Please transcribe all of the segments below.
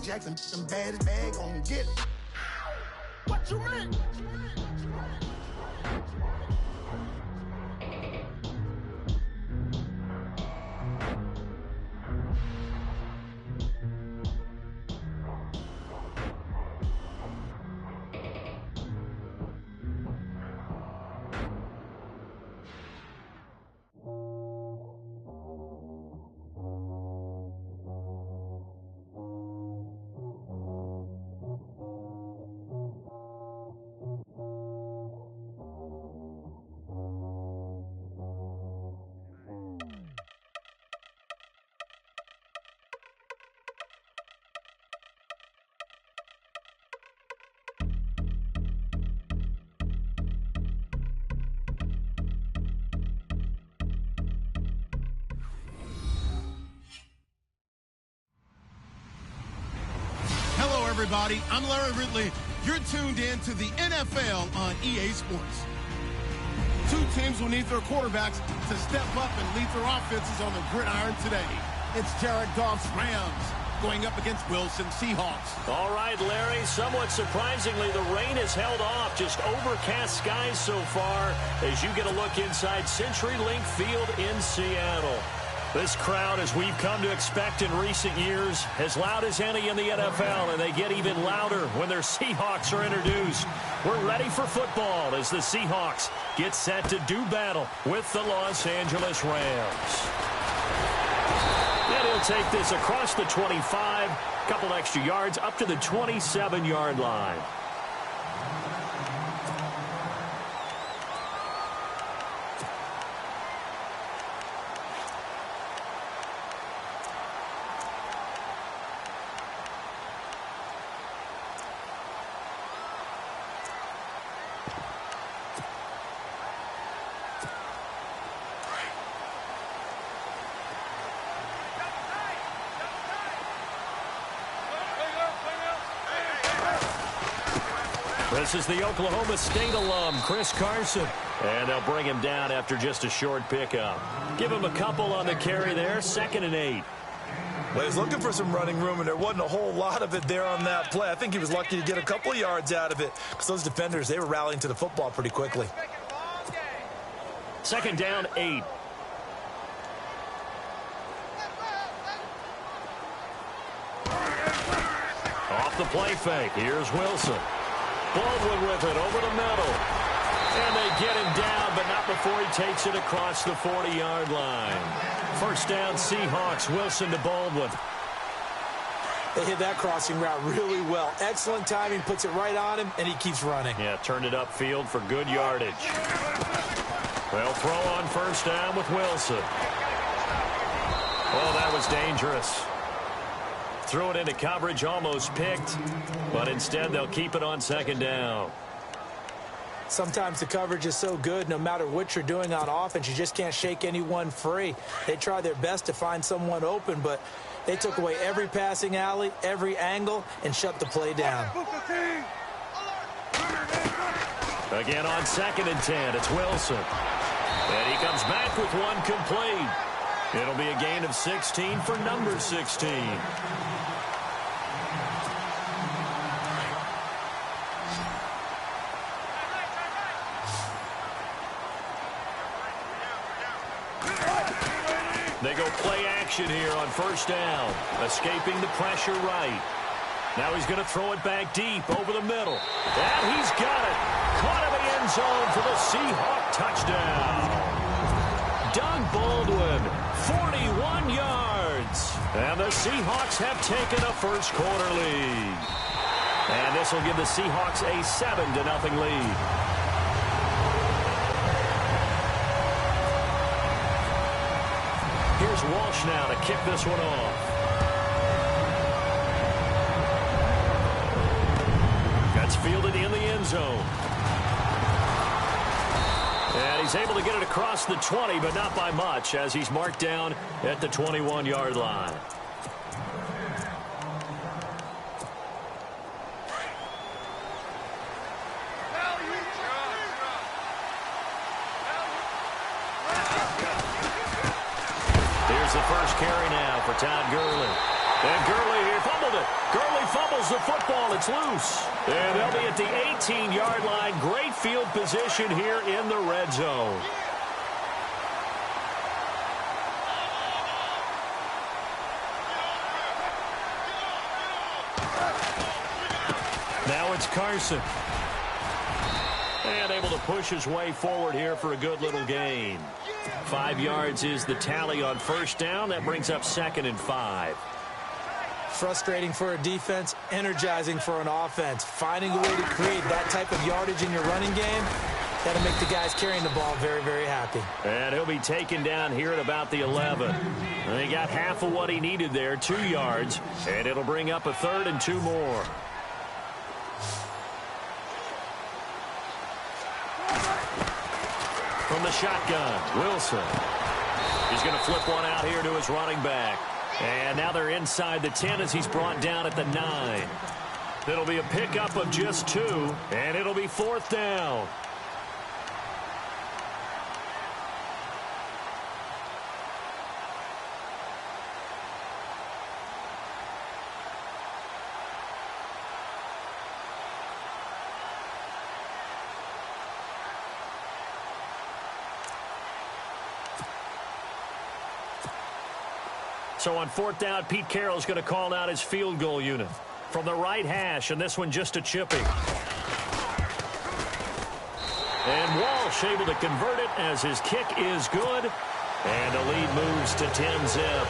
Jackson, some baddest bag on get it. What you mean? Everybody, I'm Larry Ridley. You're tuned in to the NFL on EA Sports. Two teams will need their quarterbacks to step up and lead their offenses on the gridiron today. It's Jared Goff's Rams going up against Wilson Seahawks. All right, Larry, somewhat surprisingly, the rain has held off. Just overcast skies so far as you get a look inside CenturyLink Field in Seattle. This crowd, as we've come to expect in recent years, as loud as any in the NFL, and they get even louder when their Seahawks are introduced. We're ready for football as the Seahawks get set to do battle with the Los Angeles Rams. And he'll take this across the 25, couple extra yards up to the 27-yard line. This is the Oklahoma State alum, Chris Carson. And they'll bring him down after just a short pickup. Give him a couple on the carry there, 2nd and 8. Well, he's looking for some running room, and there wasn't a whole lot of it there on that play. I think he was lucky to get a couple of yards out of it because those defenders, they were rallying to the football pretty quickly. 2nd down, 8. Off the play fake, here's Wilson. Baldwin with it over the middle. And they get him down, but not before he takes it across the 40-yard line. 1st down, Seahawks. Wilson to Baldwin. They hit that crossing route really well. Excellent timing, puts it right on him, and he keeps running. Yeah, turned it upfield for good yardage. They'll throw on 1st down with Wilson. Oh, that was dangerous. Threw it into coverage, almost picked, but instead they'll keep it on 2nd down. Sometimes the coverage is so good, no matter what you're doing on offense, you just can't shake anyone free. They try their best to find someone open, but they took away every passing alley, every angle, and shut the play down. Again on 2nd and 10, it's Wilson. And he comes back with one complete. It'll be a gain of 16 for number 16. They go play action here on 1st down, escaping the pressure right. Now he's going to throw it back deep over the middle. And he's got it. Caught in the end zone for the Seahawk touchdown. Doug Baldwin, 41 yards. And the Seahawks have taken a first-quarter lead. And this will give the Seahawks a 7-0 lead. Here's Walsh now to kick this one off. That's fielded in the end zone. And he's able to get it across the 20, but not by much, as he's marked down at the 21-yard line. Here's the first carry now for Todd Gurley. And Gurley here fumbled it. Gurley fumbles the football. It's loose. And they'll be at the 18-yard line. Great field position here in the red zone. Now it's Carson. And able to push his way forward here for a good little gain. 5 yards is the tally on first down. That brings up 2nd and 5. Frustrating for a defense, energizing for an offense. Finding a way to create that type of yardage in your running game, that'll make the guys carrying the ball very, very happy. And he'll be taken down here at about the 11. And he got half of what he needed there, 2 yards. And it'll bring up a 3rd and 2 more. From the shotgun, Wilson. He's going to flip one out here to his running back. And now they're inside the 10 as he's brought down at the 9. It'll be a pickup of just 2, and it'll be 4th down. So on 4th down, Pete Carroll's going to call out his field goal unit. From the right hash, and this one just a chipping. And Walsh able to convert it as his kick is good. And the lead moves to 10-zip.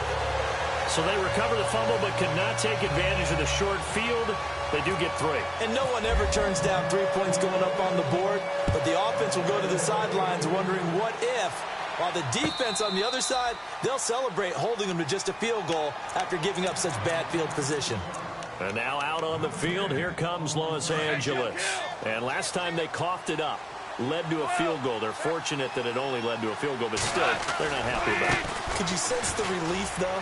So they recover the fumble but could not take advantage of the short field. They do get 3. And no one ever turns down 3 points going up on the board. But the offense will go to the sidelines wondering what if. While the defense on the other side, they'll celebrate holding them to just a field goal after giving up such bad field position. And now out on the field, here comes Los Angeles. And last time they coughed it up, led to a field goal. They're fortunate that it only led to a field goal, but still, they're not happy about it. Could you sense the relief, though,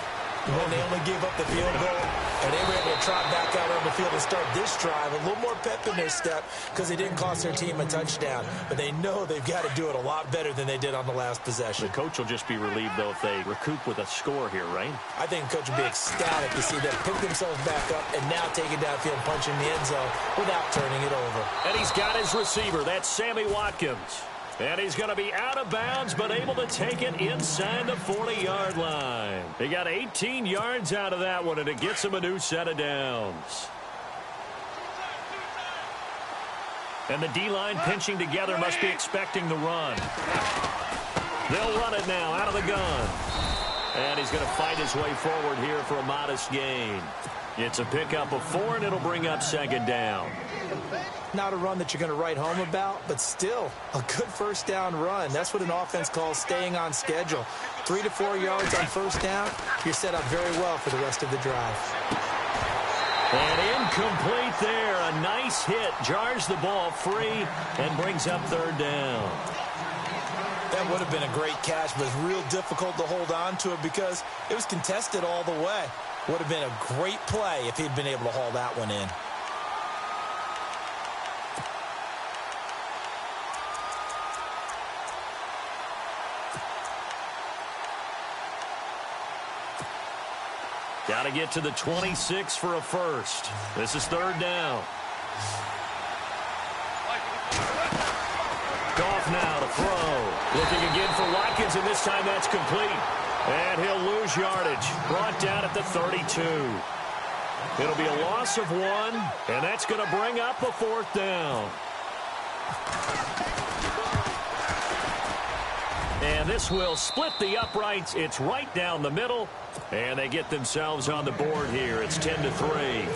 when they only gave up the field goal? And they were able to trot back out on the field and start this drive. A little more pep in their step because they didn't cost their team a touchdown. But they know they've got to do it a lot better than they did on the last possession. The coach will just be relieved, though, if they recoup with a score here, right? I think the coach will be ecstatic to see them pick themselves back up and now take it downfield, punching the end zone without turning it over. And he's got his receiver. That's Sammy Watkins. And he's going to be out of bounds, but able to take it inside the 40-yard line. He got 18 yards out of that one, and it gets him a new set of downs. And the D-line pinching together must be expecting the run. They'll run it now out of the gun. And he's going to fight his way forward here for a modest gain. It's a pickup of 4, and it'll bring up 2nd down. Not a run that you're going to write home about, but still a good first down run. That's what an offense calls staying on schedule. 3 to 4 yards on first down, you're set up very well for the rest of the drive. And incomplete there. A nice hit. Jars the ball free and brings up 3rd down. That would have been a great catch, but it's real difficult to hold on to it because it was contested all the way. Would have been a great play if he'd been able to haul that one in. Got to get to the 26 for a first. This is 3rd down. Goff now to throw. Looking again for Watkins, and this time that's complete. And he'll lose yardage. Brought down at the 32. It'll be a loss of 1, and that's going to bring up a 4th down. And this will split the uprights. It's right down the middle. And they get themselves on the board here. It's 10-3.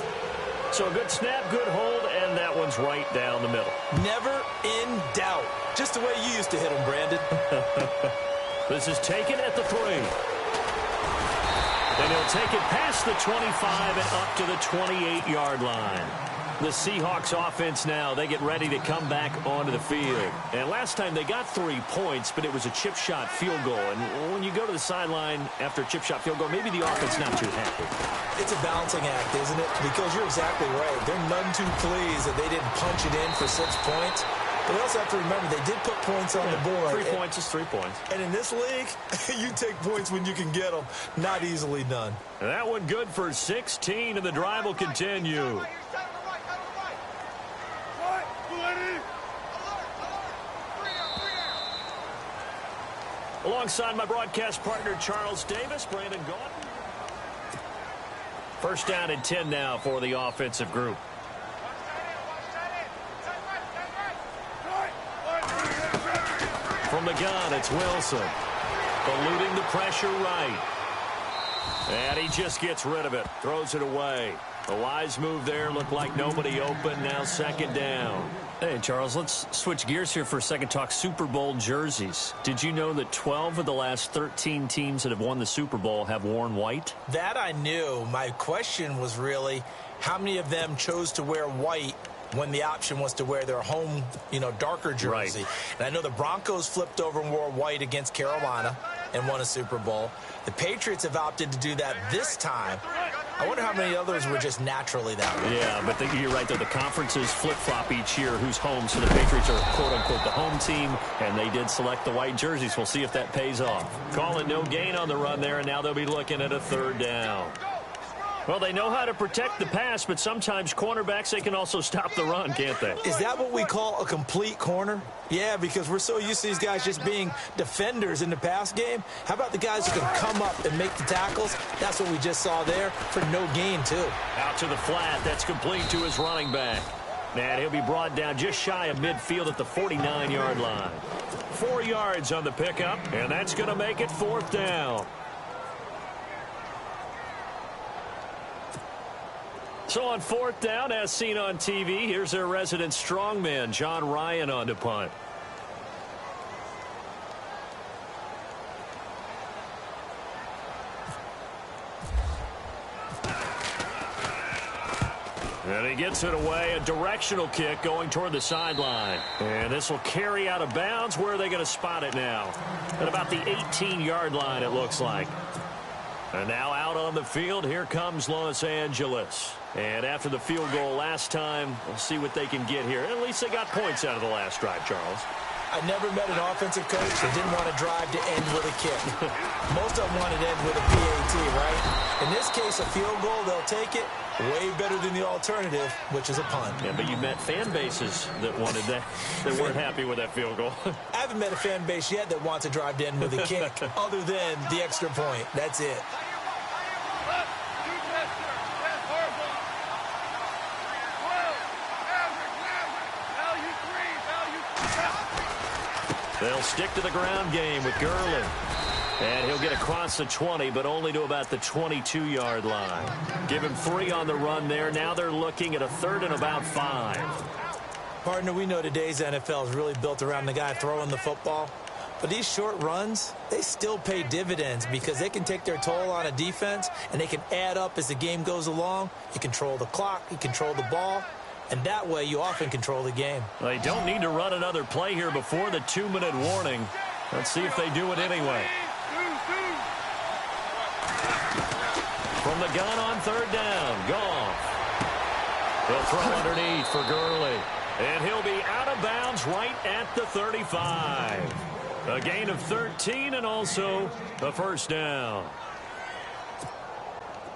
So a good snap, good hold, and that one's right down the middle. Never in doubt. Just the way you used to hit them, Brandon. This is taken at the 3. And he'll take it past the 25 and up to the 28-yard line. The Seahawks offense now, they get ready to come back onto the field. And last time they got 3 points, but it was a chip shot field goal. And when you go to the sideline after a chip shot field goal, maybe the offense not too happy. It's a balancing act, isn't it? Because you're exactly right. They're none too pleased that they didn't punch it in for 6 points. But we also have to remember they did put points on the board. 3 points is 3 points. And in this league, you take points when you can get them. Not easily done. And that one good for 16, and the drive will continue. Alongside my broadcast partner, Charles Davis, Brandon Gaudin. First down and 10 now for the offensive group. From the gun, it's Wilson. Eluding the pressure right. And he just gets rid of it. Throws it away. A wise move there. Looked like nobody open. Now second down. Hey, Charles, let's switch gears here for a second. Talk Super Bowl jerseys. Did you know that 12 of the last 13 teams that have won the Super Bowl have worn white? That I knew. My question was really, how many of them chose to wear white when the option was to wear their home, darker jersey? Right. And I know the Broncos flipped over and wore white against Carolina and won a Super Bowl. The Patriots have opted to do that this time. I wonder how many others were just naturally that way. Yeah, but you're right, though. The conferences flip-flop each year who's home. So the Patriots are, quote-unquote, the home team, and they did select the white jerseys. We'll see if that pays off. Call it no gain on the run there, and now they'll be looking at a third down. Well, they know how to protect the pass, but sometimes cornerbacks, they can also stop the run, can't they? Is that what we call a complete corner? Yeah, because we're so used to these guys just being defenders in the pass game. How about the guys who can come up and make the tackles? That's what we just saw there for no gain, too. Out to the flat. That's complete to his running back. And he'll be brought down just shy of midfield at the 49-yard line. 4 yards on the pickup, and that's going to make it fourth down. So on fourth down, as seen on TV, here's their resident strongman, John Ryan, on to punt. And he gets it away, a directional kick going toward the sideline. And this will carry out of bounds. Where are they going to spot it now? At about the 18-yard line, it looks like. And now out on the field, here comes Los Angeles. And after the field goal last time, we'll see what they can get here. At least they got points out of the last drive, Charles. I never met an offensive coach that didn't want to drive to end with a kick. Most of them want to end with a PAT, right? In this case, a field goal, they'll take it. Way better than the alternative, which is a punt. Yeah, but you met fan bases that wanted that, that weren't happy with that field goal. I haven't met a fan base yet that wants to drive to end with a kick, other than the extra point. That's it. They'll stick to the ground game with Gurley. And he'll get across the 20, but only to about the 22-yard line. Give him 3 on the run there. Now they're looking at a third and about 5. Partner, we know today's NFL is really built around the guy throwing the football. But these short runs, they still pay dividends because they can take their toll on a defense, and they can add up as the game goes along. You control the clock, you control the ball, and that way you often control the game. They don't need to run another play here before the 2-minute warning. Let's see if they do it anyway. From the gun on third down, Goff. He'll throw underneath for Gurley. And he'll be out of bounds right at the 35. A gain of 13 and also a first down.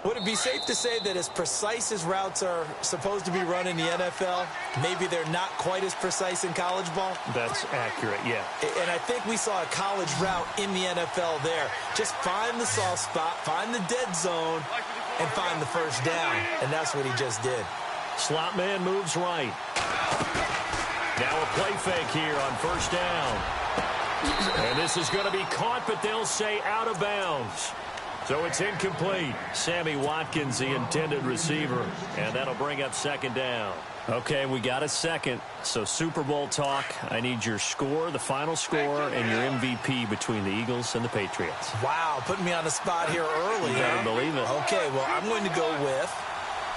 Would it be safe to say that as precise as routes are supposed to be run in the NFL, maybe they're not quite as precise in college ball? That's accurate, yeah. And I think we saw a college route in the NFL there. Just find the soft spot, find the dead zone, and find the first down. And that's what he just did. Slot man moves right. Now a play fake here on first down. And this is going to be caught, but they'll say out of bounds. So it's incomplete. Sammy Watkins, the intended receiver. And that'll bring up second down. Okay, we got a second. So Super Bowl talk. I need your score, the final score, and your MVP between the Eagles and the Patriots. Wow, putting me on the spot here early. You better believe it. Okay, well, I'm going to go with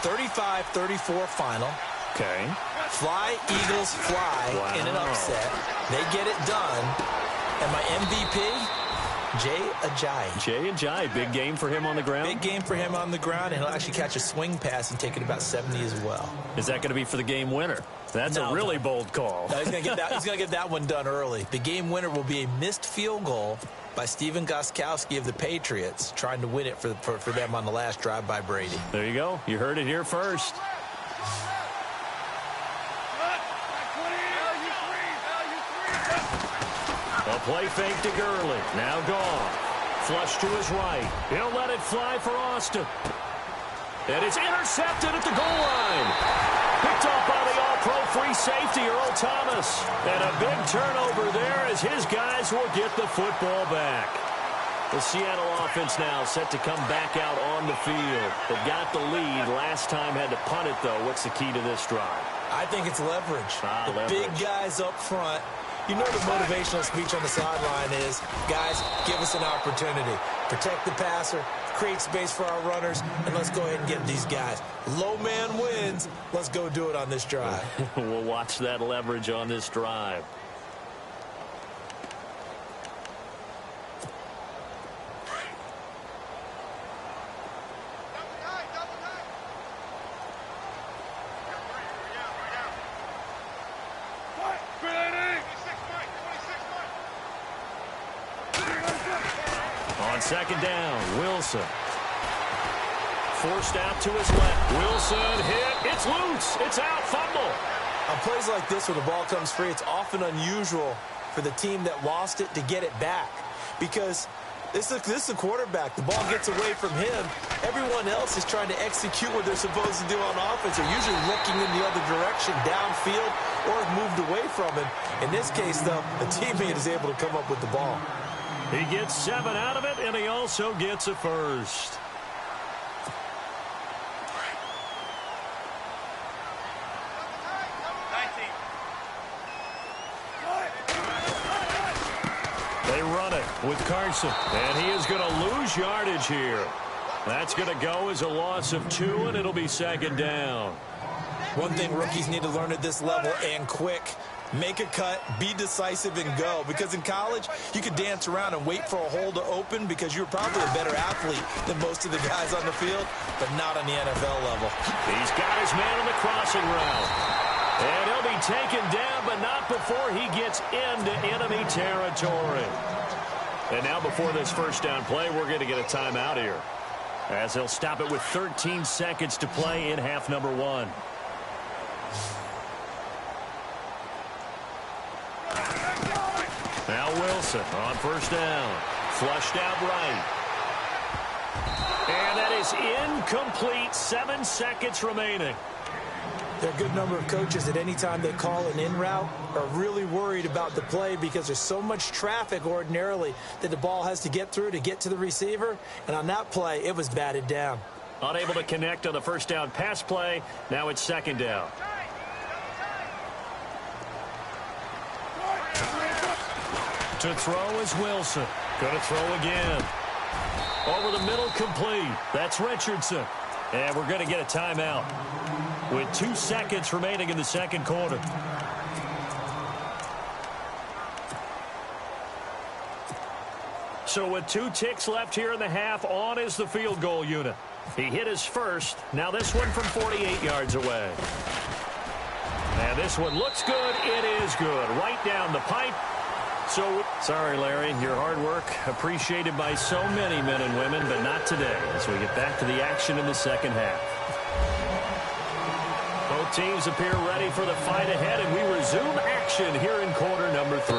35-34 final. Okay. Fly, Eagles, fly in an upset. They get it done. And my MVP, Jay Ajayi. Jay Ajayi, big game for him on the ground? Big game for him on the ground, and he'll actually catch a swing pass and take it about 70 as well. Is that going to be for the game winner? That's a really bold call. No, he's going to get that one done early. The game winner will be a missed field goal by Steven Gostkowski of the Patriots, trying to win it for them on the last drive by Brady. There you go. You heard it here first. A play fake to Gurley. Now gone. Flush to his right. He'll let it fly for Austin. And it's intercepted at the goal line. Picked off by the all-pro free safety, Earl Thomas. And a big turnover there as his guys will get the football back. The Seattle offense now set to come back out on the field. They've got the lead. Last time had to punt it, though. What's the key to this drive? I think it's leverage. Leverage. Big guys up front. You know the motivational speech on the sideline is, guys, give us an opportunity. Protect the passer, create space for our runners, and let's go ahead and get these guys. Low man wins. Let's go do it on this drive. We'll watch that leverage on this drive. On second down, Wilson. Forced out to his left. Wilson hit. It's loose. It's out. Fumble. On plays like this where the ball comes free, it's often unusual for the team that lost it to get it back. Because this is a quarterback. The ball gets away from him. Everyone else is trying to execute what they're supposed to do on offense. They're usually looking in the other direction, downfield, or have moved away from him. In this case, though, the teammate is able to come up with the ball. He gets 7 out of it, and he also gets a first. They run it with Carson, and he is going to lose yardage here. That's going to go as a loss of 2, and it'll be second down. One thing rookies need to learn at this level, and quick, make a cut, be decisive, and go. Because in college, you could dance around and wait for a hole to open because you're probably a better athlete than most of the guys on the field, but not on the NFL level. He's got his man on the crossing route. And he'll be taken down, but not before he gets into enemy territory. And now before this first down play, we're going to get a timeout here, as they'll stop it with 13 seconds to play in half number 1. Now Wilson on first down. Flushed out right. And that is incomplete. 7 seconds remaining. There are a good number of coaches that any time they call an in route are really worried about the play because there's so much traffic ordinarily that the ball has to get through to get to the receiver. And on that play, it was batted down. Unable to connect on the first down pass play. Now it's second down. To throw is Wilson. Going to throw again. Over the middle, complete. That's Richardson. And we're going to get a timeout with 2 seconds remaining in the second quarter. So with 2 ticks left here in the half, on is the field goal unit. He hit his first. Now this one from 48 yards away. And this one looks good. It is good. Right down the pipe. So, sorry, Larry, your hard work appreciated by so many men and women, but not today as we get back to the action in the second half. Both teams appear ready for the fight ahead, and we resume action here in quarter number 3.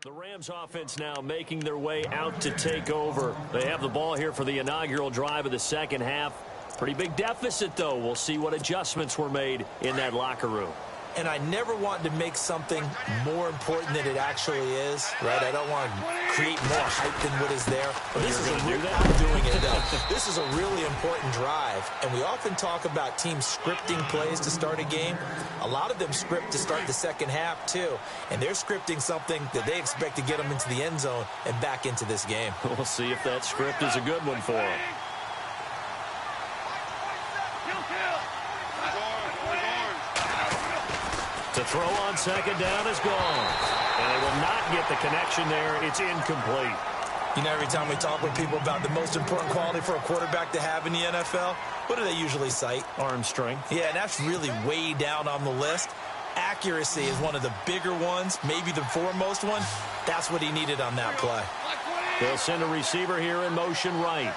The Rams offense now making their way out to take over. They have the ball here for the inaugural drive of the second half. Pretty big deficit, though. We'll see what adjustments were made in that locker room. And I never want to make something more important than it actually is, right? I don't want to create more hype than what is there. But this is I'm doing it, though. This is a really important drive. And we often talk about teams scripting plays to start a game. A lot of them script to start the second half, too. And they're scripting something that they expect to get them into the end zone and back into this game. We'll see if that script is a good one for them. To throw on second down is gone. And they will not get the connection there. It's incomplete. You know, every time we talk with people about the most important quality for a quarterback to have in the NFL, what do they usually cite? Arm strength. Yeah, and that's really way down on the list. Accuracy is one of the bigger ones, maybe the foremost one. That's what he needed on that play. They'll send a receiver here in motion right.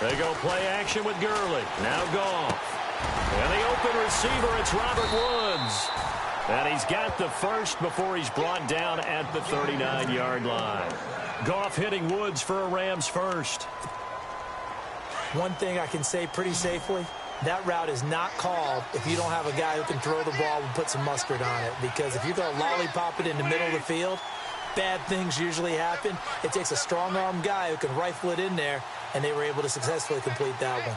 They go play action with Gurley. Now Goff. And the open receiver, it's Robert Woods. And he's got the first before he's brought down at the 39-yard line. Goff hitting Woods for a Rams first. One thing I can say pretty safely, that route is not called if you don't have a guy who can throw the ball and put some mustard on it. Because if you go lollipop it in the middle of the field, bad things usually happen. It takes a strong-arm guy who can rifle it in there, and they were able to successfully complete that one.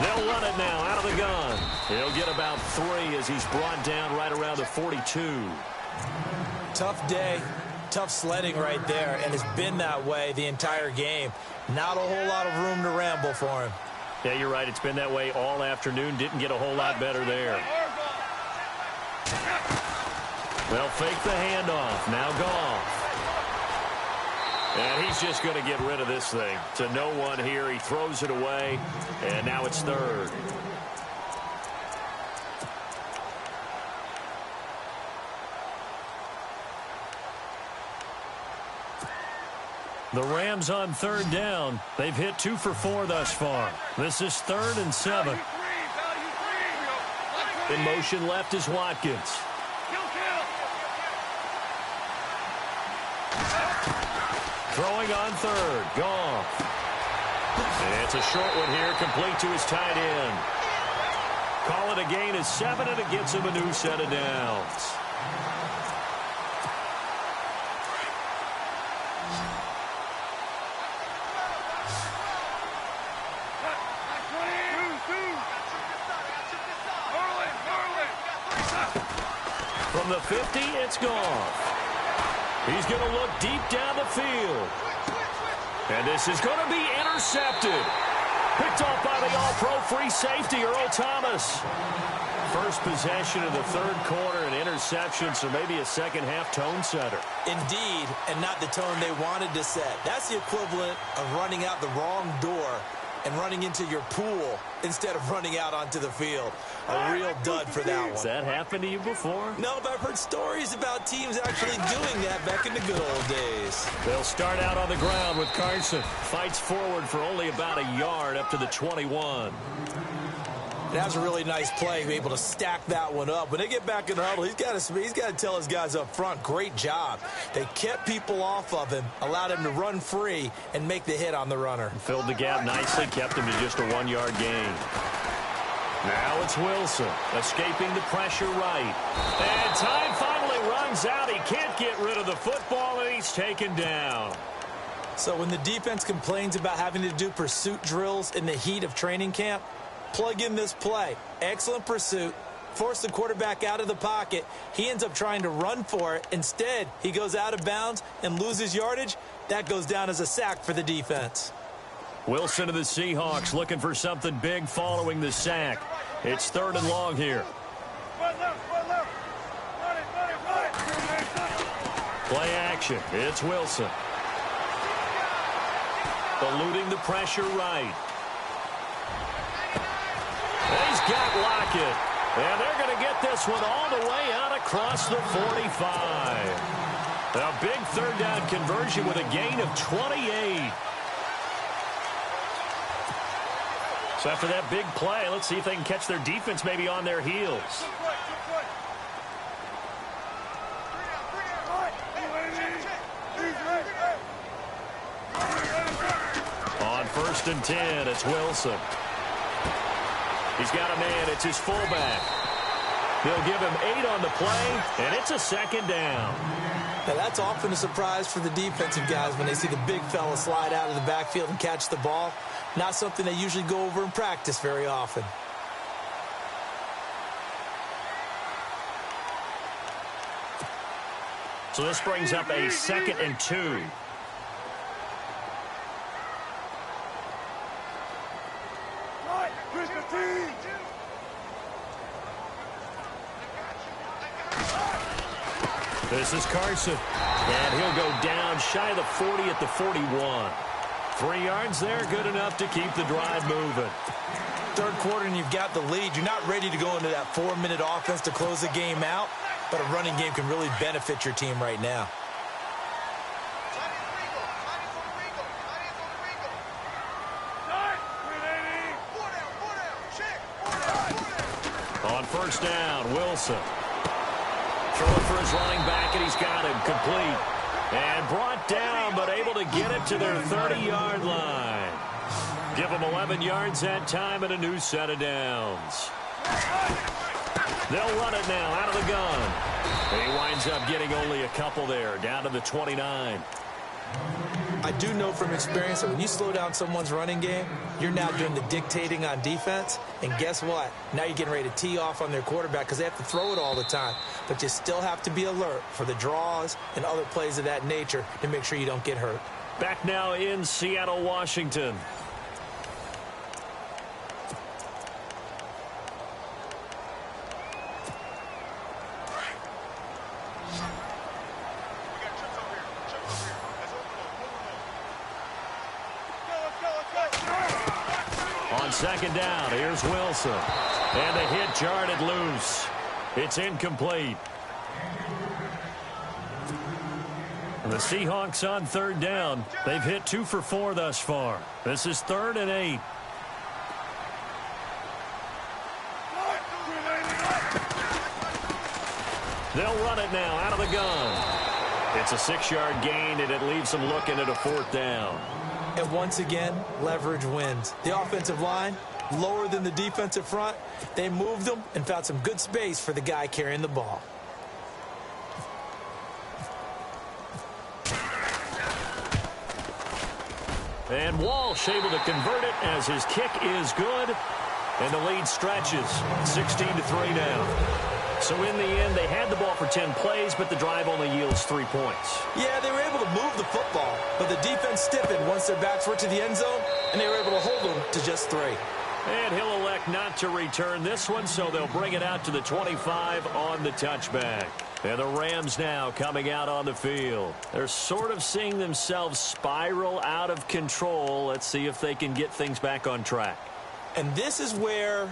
They'll run it now out of the gun. He'll get about 3 as he's brought down right around the 42. Tough day, tough sledding right there, and it's been that way the entire game. Not a whole lot of room to ramble for him. Yeah, you're right. It's been that way all afternoon. Didn't get a whole lot better there. They'll fake the handoff. Now Goff. And he's just going to get rid of this thing. To no one here. He throws it away. And now it's third. The Rams on third down. They've hit 2 for 4 thus far. This is 3rd and 7. In motion left is Watkins. Throwing on third. Goff. And it's a short one here, complete to his tight end. Call it a gain of 7, and it gets him a new set of downs. From the 50, it's Goff. He's going to look deep down the field. And this is going to be intercepted. Picked off by the all-pro free safety, Earl Thomas. First possession of the third quarter, an interception, so maybe a second-half tone setter. Indeed, and not the tone they wanted to set. That's the equivalent of running out the wrong door and running into your pool instead of running out onto the field. A real dud for that one. Has that happened to you before? No, but I've heard stories about teams actually doing that back in the good old days. They'll start out on the ground with Carson. Fights forward for only about a yard up to the 21. That was a really nice play, be able to stack that one up. When they get back in the huddle, he's got to tell his guys up front, great job. They kept people off of him, allowed him to run free, and make the hit on the runner. Filled the gap nicely, kept him to just a 1-yard gain. Now it's Wilson, escaping the pressure right. And time finally runs out. He can't get rid of the football, and he's taken down. So when the defense complains about having to do pursuit drills in the heat of training camp, plug in this play. Excellent pursuit. Force the quarterback out of the pocket. He ends up trying to run for it. Instead, he goes out of bounds and loses yardage. That goes down as a sack for the defense. Wilson of the Seahawks looking for something big following the sack. It's 3rd and long here. Play action. It's Wilson. Eluding the pressure right. He's got Lockett. And they're going to get this one all the way out across the 45. A big 3rd down conversion with a gain of 28. So after that big play, let's see if they can catch their defense maybe on their heels. On 1st and 10, it's Wilson. He's got a man. It's his fullback. They'll give him 8 on the play, and it's a 2nd down. Now, that's often a surprise for the defensive guys when they see the big fella slide out of the backfield and catch the ball. Not something they usually go over in practice very often. So this brings up a 2nd and 2. This is Carson, and he'll go down shy of the 40 at the 41. 3 yards there, good enough to keep the drive moving. Third quarter and you've got the lead. You're not ready to go into that 4-minute offense to close the game out, but a running game can really benefit your team right now. On first down, Wilson. Throwing for his running back, and he's got him complete. And brought down, but able to get it to their 30-yard line. Give them 11 yards that time and a new set of downs. They'll run it now out of the gun. He winds up getting only a couple there, down to the 29. I do know from experience that when you slow down someone's running game, you're now doing the dictating on defense. And guess what? Now you're getting ready to tee off on their quarterback because they have to throw it all the time. But you still have to be alert for the draws and other plays of that nature to make sure you don't get hurt. Back now in Seattle, Washington. On second down, here's Wilson. And the hit jarred loose. It's incomplete. And the Seahawks on third down. They've hit 2 for 4 thus far. This is 3rd and 8. They'll run it now out of the gun. It's a 6-yard gain, and it leaves them looking at a 4th down. And once again, leverage wins. The offensive line, lower than the defensive front. They moved them and found some good space for the guy carrying the ball. And Walsh able to convert it as his kick is good. And the lead stretches 16-3 now. So in the end, they had the ball for 10 plays, but the drive only yields 3 points. Yeah, they were able to move the football, but the defense stiffened once their backs were to the end zone, and they were able to hold them to just 3. And he'll elect not to return this one, so they'll bring it out to the 25 on the touchback. And the Rams now coming out on the field. They're sort of seeing themselves spiral out of control. Let's see if they can get things back on track. And this is where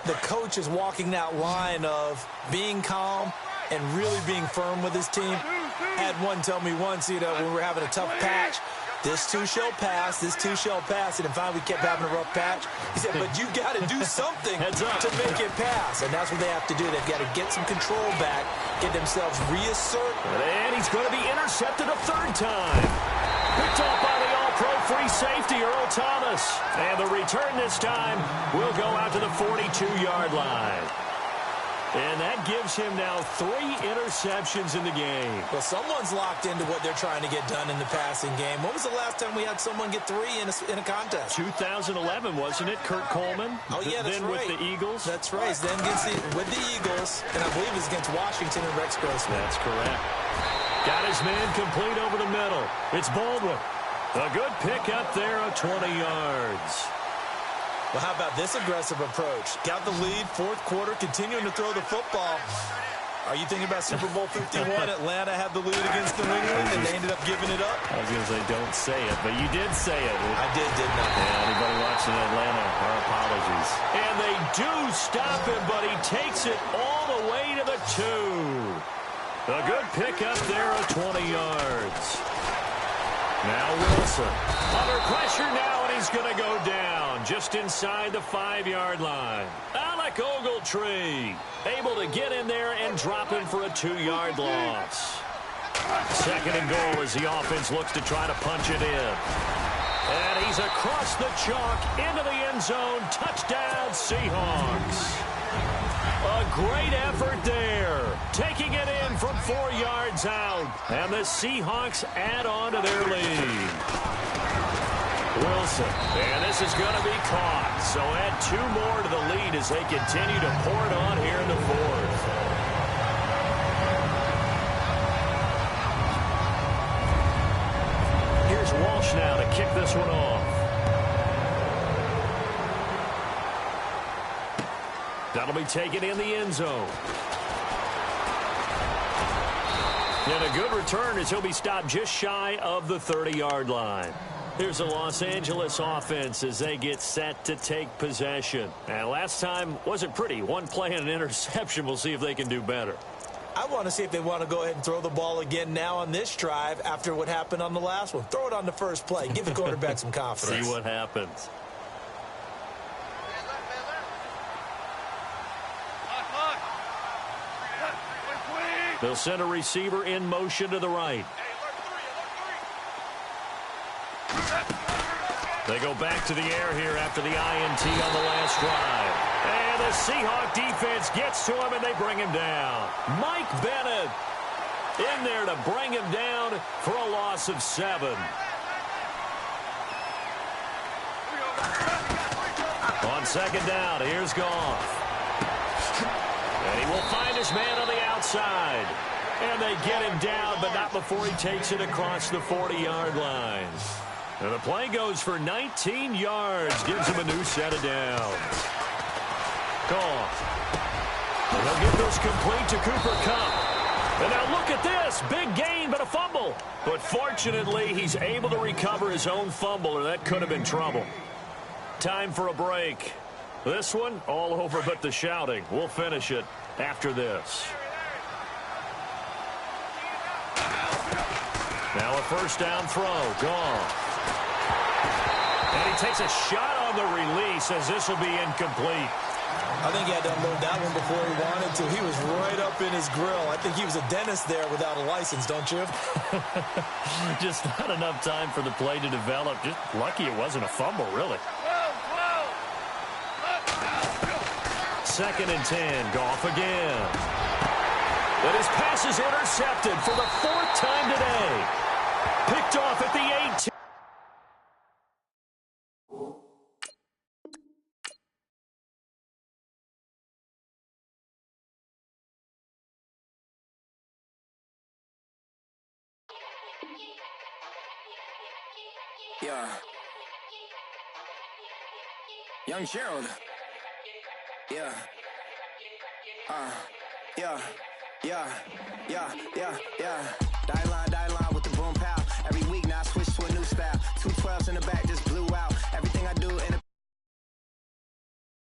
the coach is walking that line of being calm and really being firm with his team. Had one tell me once, when we were having a tough patch, this too shall pass, this too shall pass. And then finally we kept having a rough patch. He said, but you've got to do something to make it pass. And that's what they have to do. They've got to get some control back, get themselves reassert. And he's going to be intercepted a 3rd time. Picked off by the all-pro free safety, Earl Thomas. And the return this time will go out to the 42-yard line. And that gives him now 3 interceptions in the game. Well, someone's locked into what they're trying to get done in the passing game. When was the last time we had someone get 3 in a contest? 2011, wasn't it? Kurt Coleman. Oh, yeah, that's then right. With the Eagles. That's right. Then with the Eagles, and I believe it's against Washington and Rex Grossman. That's correct. Got his man complete over the middle. It's Baldwin. A good pick up there of 20 yards. Well, how about this aggressive approach? Got the lead, 4th quarter, continuing to throw the football. Are you thinking about Super Bowl 51? Atlanta had the lead against New England, and they ended up giving it up? I was going to say, don't say it, but you did say it. I didn't I? Yeah, anybody watching Atlanta, our apologies. And they do stop him, but he takes it all the way to the 2. A good pick up there of 20 yards. Now Wilson. Under pressure now, and he's going to go down just inside the 5-yard line. Alec Ogletree able to get in there and drop him for a 2-yard loss. 2nd and goal as the offense looks to try to punch it in. And he's across the chalk into the end zone. Touchdown, Seahawks. A great effort there. taking it in from 4 yards out. And the Seahawks add on to their lead. Wilson, and this is going to be caught. So add 2 more to the lead as they continue to pour it on here in the 4th. Here's Walsh now to kick this one off. That'll be taken in the end zone. And a good return as he'll be stopped just shy of the 30-yard line. Here's the Los Angeles offense as they get set to take possession. And last time wasn't pretty. 1 play and an interception. We'll see if they can do better. I want to see if they want to go ahead and throw the ball again now on this drive after what happened on the last one. Throw it on the first play. Give the quarterback some confidence. See what happens. They'll send a receiver in motion to the right. They go back to the air here after the INT on the last drive. And the Seahawk defense gets to him, and they bring him down. Mike Bennett in there to bring him down for a loss of 7. On second down, here's Goff. And he will find his man on the outside. And they get him down, but not before he takes it across the 40-yard line. And the play goes for 19 yards. Gives him a new set of downs. Goff. And they'll get this complete to Cooper Kupp. And now look at this. Big gain, but a fumble. But fortunately, he's able to recover his own fumble, or that could have been trouble. Time for a break. This one, all over but the shouting. We'll finish it after this. Now a first down throw. Goff. And he takes a shot on the release as this will be incomplete. I think he had to unload that one before he wanted to. He was right up in his grill. I think he was a dentist there without a license, don't you? Just not enough time for the play to develop. Just lucky it wasn't a fumble, really. Second and 10. Goff again. But his pass is intercepted for the 4th time today. Picked off at the 18. Yeah. Young Gerald. Yeah. Yeah. Yeah. Yeah. Yeah. Die line, die line.